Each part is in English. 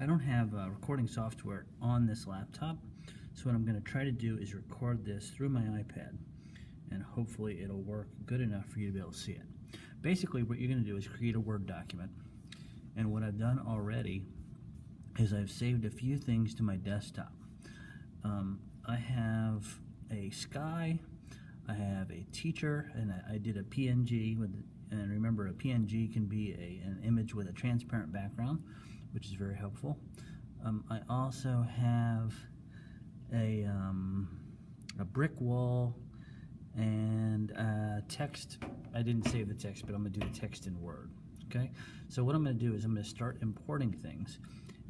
I don't have recording software on this laptop, so what I'm going to try to do is record this through my iPad, and hopefully it'll work good enough for you to be able to see it. Basically, what you're going to do is create a Word document, and what I've done already is I've saved a few things to my desktop. I have a sky, I have a teacher, and I did a PNG with, and remember, a PNG can be an image with a transparent background, which is very helpful. I also have a brick wall and text. I didn't save the text, but I'm going to do the text in Word. Okay, so what I'm going to do is I'm going to start importing things,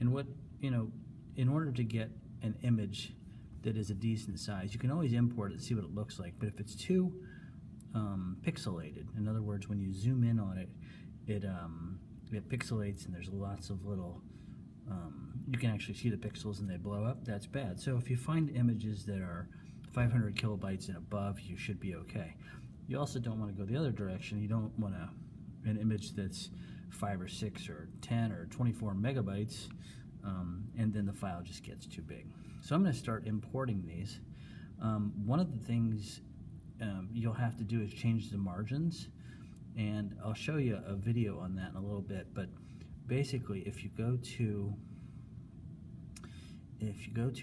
and in order to get an image that is a decent size, you can always import it and see what it looks like. But if it's too pixelated, in other words, when you zoom in on it, it pixelates, and there's lots of little. You can actually see the pixels and they blow up. That's bad. So if you find images that are 500 kilobytes and above, you should be okay. You also don't want to go the other direction. You don't want an image that's 5 or 6 or 10 or 24 megabytes, and then the file just gets too big. So I'm going to start importing these. One of the things you'll have to do is change the margins, and I'll show you a video on that in a little bit. But basically, if you go to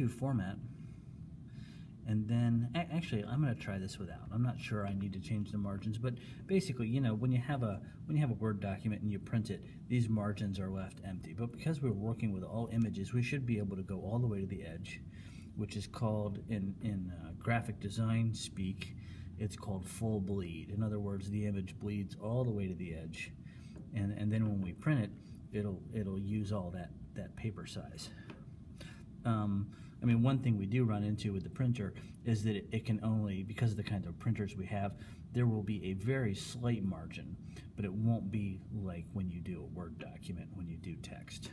Format, and then actually I'm going to try this without. I'm not sure I need to change the margins, but basically, when you have a Word document and you print it, these margins are left empty. But because we're working with all images, we should be able to go all the way to the edge, which is called in graphic design speak, it's called full bleed. In other words, the image bleeds all the way to the edge, and then when we print it, it'll use all that paper size. I mean, one thing we do run into with the printer is that it can only, because of the kind of printers we have, there will be a very slight margin, but it won't be like when you do a Word document, when you do text.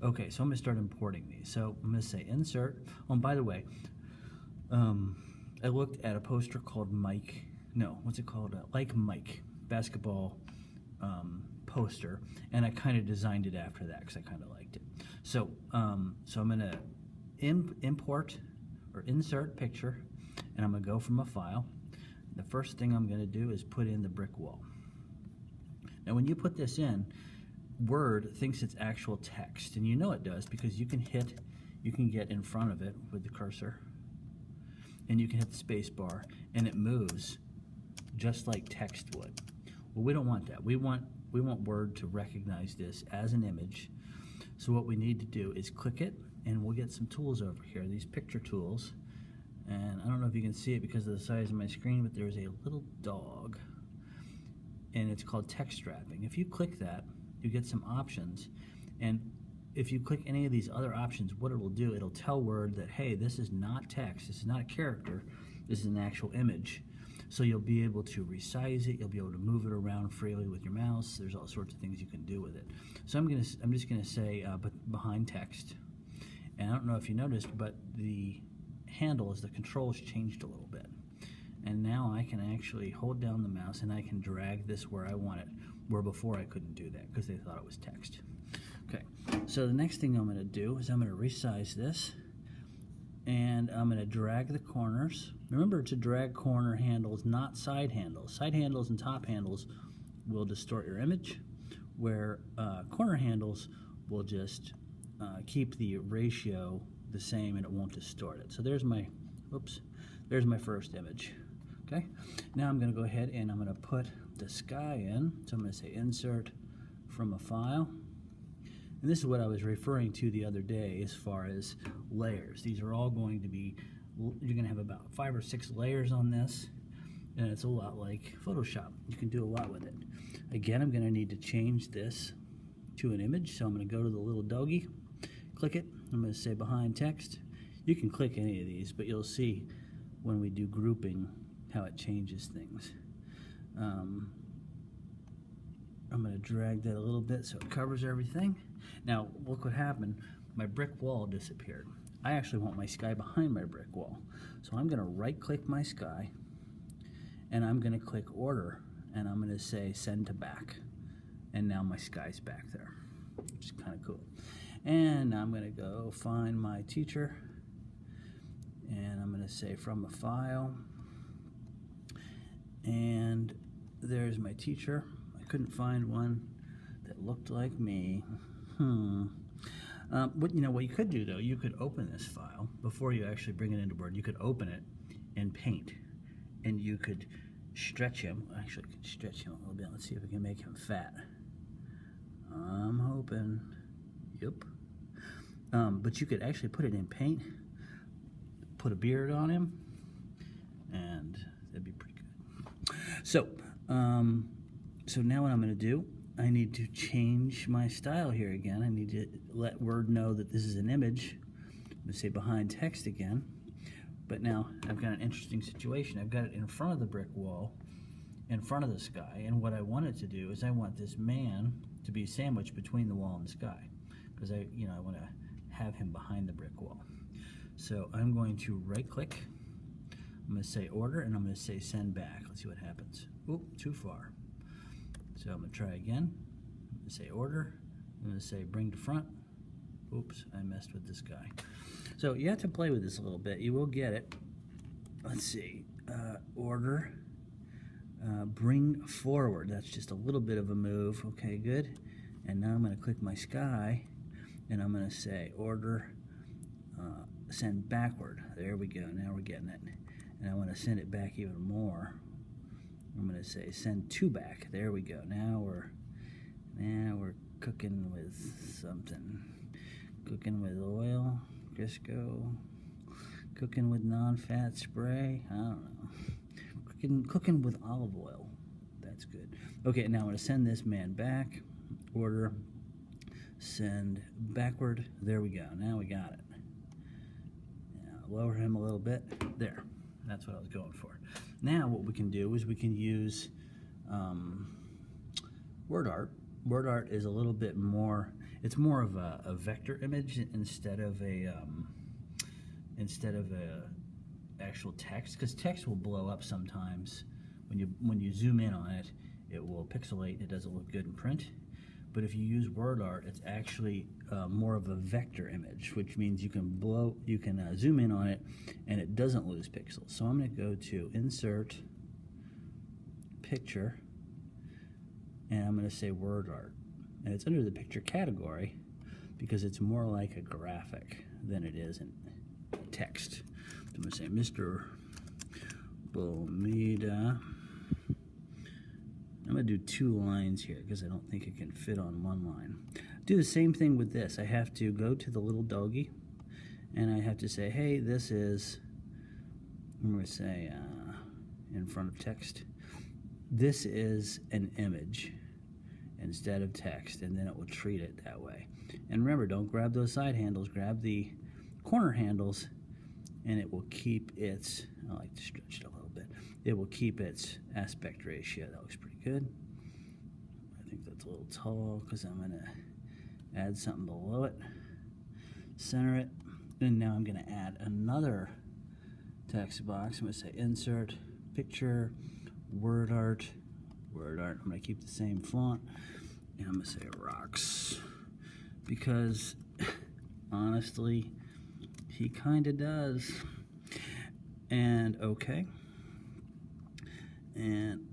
Okay, so I'm going to start importing these. So I'm going to say Insert. Oh, and by the way, I looked at a poster called Mike. No, what's it called? Like Mike basketball poster, and I kind of designed it after that because I kind of liked it. So, so I'm going to import or insert picture, and I'm going to go from a file. The first thing I'm going to do is put in the brick wall. Now, when you put this in, Word thinks it's actual text, and you know it does because you can get in front of it with the cursor, and you can hit the space bar, and it moves just like text would. Well, we don't want that. We want Word to recognize this as an image. So what we need to do is click it, and we'll get some tools over here, these picture tools. And I don't know if you can see it because of the size of my screen, but there's a little dog, and it's called text wrapping. If you click that, you get some options, and if you click any of these other options, what it will do, it'll tell Word that, hey, this is not text, this is not a character, this is an actual image. So you'll be able to resize it, you'll be able to move it around freely with your mouse. There's all sorts of things you can do with it. So I'm just gonna say behind text, and I don't know if you noticed, but the handle as the controls changed a little bit, and now I can actually hold down the mouse and I can drag this where I want it, where before I couldn't do that because they thought it was text. Okay, so the next thing I'm going to do is I'm going to resize this, and I'm going to drag the corners. Remember to drag corner handles, not side handles. Side handles and top handles will distort your image, where corner handles will just keep the ratio the same and it won't distort it. So there's my first image. Okay, now I'm going to go ahead and I'm going to put the sky in. So I'm going to say Insert from a file. And this is what I was referring to the other day as far as layers. These are all going to be, you're going to have about 5 or 6 layers on this, and it's a lot like Photoshop. You can do a lot with it. Again, I'm going to need to change this to an image, so I'm going to go to the little doggy, click it. I'm going to say behind text. You can click any of these, but you'll see when we do grouping how it changes things. I'm going to drag that a little bit so it covers everything. Now, look what happened. My brick wall disappeared. I actually want my sky behind my brick wall. So I'm going to right-click my sky, and I'm going to click Order, and I'm going to say Send to Back. And now my sky's back there, which is kind of cool. And I'm going to go find my teacher, and I'm going to say from a file, and there's my teacher. I couldn't find one that looked like me. What you could do, though, you could open this file before you actually bring it into Word. You could open it in Paint, and you could stretch him. Actually, I could stretch him a little bit. Let's see if we can make him fat. I'm hoping. Yep. But you could actually put it in Paint, put a beard on him, and that'd be pretty good. So, so now what I'm going to do, I need to change my style here again. I need to let Word know that this is an image. I'm going to say behind text again. But now I've got an interesting situation. I've got it in front of the brick wall, in front of the sky, and what I want it to do is I want this man to be sandwiched between the wall and the sky, because I want to have him behind the brick wall. So I'm going to right-click. I'm going to say Order, and I'm going to say Send Back. Let's see what happens. Oop, too far. So I'm going to try again. I'm going to say Order. I'm going to say Bring to Front. Oops, I messed with this guy. So you have to play with this a little bit. You will get it. Let's see. Order. Bring Forward. That's just a little bit of a move. Okay, good. And now I'm going to click my sky, and I'm going to say Order. Send Backward. There we go. Now we're getting it. And I want to send it back even more. I'm going to say Send to Back. There we go. Now we're cooking with something. Cooking with oil, Crisco, cooking with non-fat spray. I don't know. Cooking with olive oil. That's good. Okay, now I'm going to send this man back. Order. Send Backward. There we go. Now we got it. Lower him a little bit. There. That's what I was going for. Now what we can do is we can use WordArt. WordArt is a little bit more, it's more of a vector image instead of a actual text, because text will blow up sometimes. When you zoom in on it, it will pixelate. It doesn't look good in print. But if you use WordArt, it's actually more of a vector image, which means you can zoom in on it, and it doesn't lose pixels. So I'm going to go to Insert, Picture, and I'm going to say WordArt. And it's under the picture category because it's more like a graphic than it is in text. So I'm going to say Mr. Bomeda. I'm going to do 2 lines here because I don't think it can fit on 1 line. Do the same thing with this. I have to go to the little doggy, and I have to say, hey, this is, I'm going to say in front of text, this is an image instead of text, and then it will treat it that way. And remember, don't grab those side handles, grab the corner handles, and it will keep its, I like to stretch it a little bit, it will keep its aspect ratio. That looks pretty good. I think that's a little tall because I'm going to add something below it, center it, and now I'm going to add another text box. I'm going to say Insert, Picture, WordArt. I'm going to keep the same font, and I'm going to say Rocks, because honestly, he kind of does. And OK, and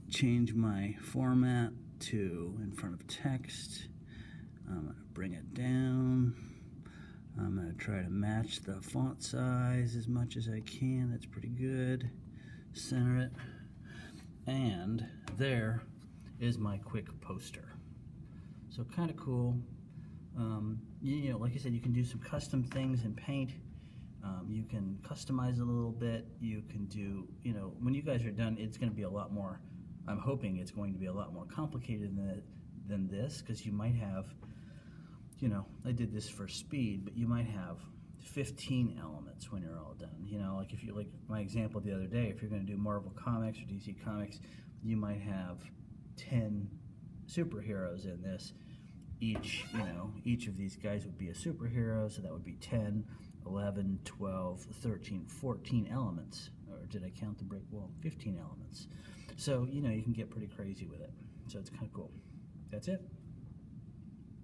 change my format to in front of text. I'm going to bring it down. I'm going to try to match the font size as much as I can. That's pretty good. Center it. And there is my quick poster. So kind of cool. Like I said, you can do some custom things in Paint. You can customize it a little bit. You can do, when you guys are done, it's going to be a lot more, I'm hoping it's going to be a lot more complicated than this, because you might have, I did this for speed, but you might have 15 elements when you're all done. Like if you, like my example the other day, if you're going to do Marvel Comics or DC Comics, you might have 10 superheroes in this. Each of these guys would be a superhero, so that would be 10, 11, 12, 13, 14 elements. Or did I count the brick wall? 15 elements. So, you can get pretty crazy with it. So it's kind of cool. That's it.